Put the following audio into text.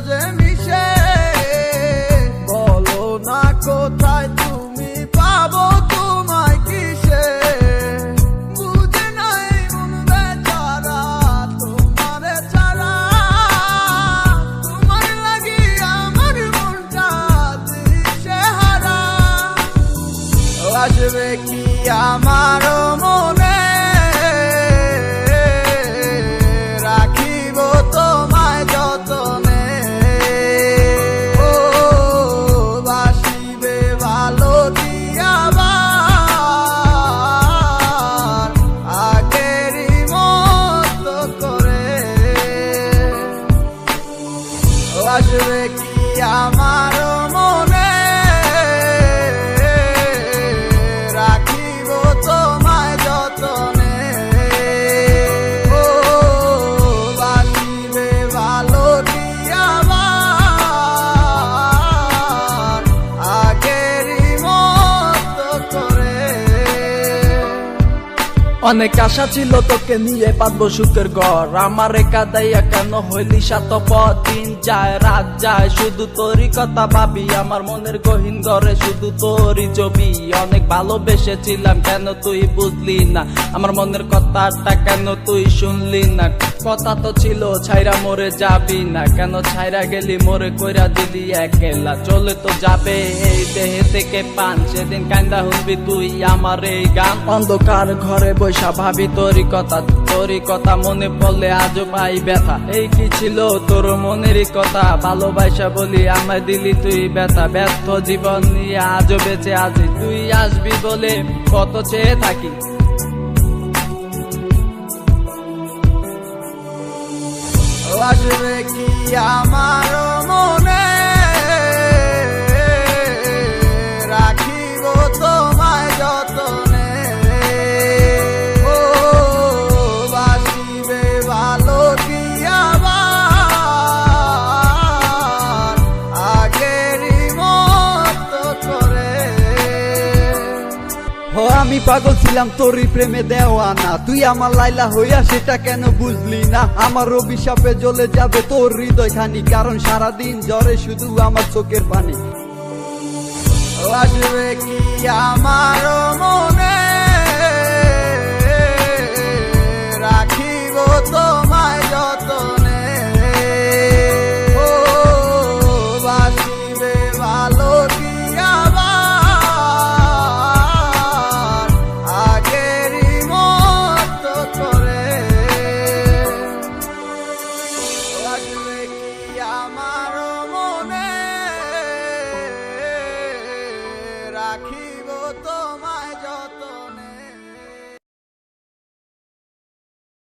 যে মিশে, বলো না কোথায় তুমি পাবো তোমায় কিসে, বুঝে নাই মন বেচারা তোমারে ছাড়া, তোমার লাগি আমার মনটা দিশেহারা। আসবে কি আমার মনে, রাখিব তোমায় যতনে, ও বাসিবে ভালো দিয়াবার আগেরই মতো করে। আসবে কি আমার মনে, রাখিব তোমায় যতনে, ও বাসিবে ভালো দিয়াবার আগেরই মতো করে। অনেক আশা ছিল তোকে নিয়ে পাতবো সুখের ঘর, আমার কাদাইয়া কেন হইলি সাতপথ, দিন যায় রাত যায় শুধু তোরই কথা ভাবি, আমার মনের গহীন ঘরে শুধু তোরই ছবি। অনেক ভালোবেসেছিলাম কেন তুই বুঝলি না, আমার মনের কথাটা কেন তুই শুনলি না, কথা তো ছিল ছাইরা মরে যাবি না, কেন ছাইরা গেলি মোরে কইরা দিলি একলা, চলে তো যাবে এই দেহে থেকে পান, সেদিন কান্দা শুনবি তুই আমার এই গান। অন্ধকার ঘরে বৈশা ভাবি তোরই কথা মনে পড়লে আজও পাই ব্যথা, এই কি ছিল তোর মনেরই কথা, ভালোবাসা বলি আমায় দিলি তুই ব্যথা, ব্যর্থ জীবন নিয়ে আজও বেঁচে আছি, তুই আসবি বলে কত চেয়ে থাকি। আসবে কি আমার মনে, রাখিব তোমায় যতনে, ও বাসিবে ভালো দিয়াবার আগেরই মতো করে। ও আমি পাগল ছিলাম তোরই প্রেমে দেওয়ানা, তুই আমার লাইলা হইয়া সেটা কেন বুঝলি না, আমার অভিশাপে জ্বলে যাবে তোর হৃদয় খানি, কারণ সারাদিন জ্বরে শুধু আমার চোখের পানি। আসবে কি আমার মনে, রাখিব তোমায় যতনে, ও বাসিবে ভালো দিয়াবার আগেরই মতো করে। আসবে কি আমার মনে, রাখিব তোমায় যত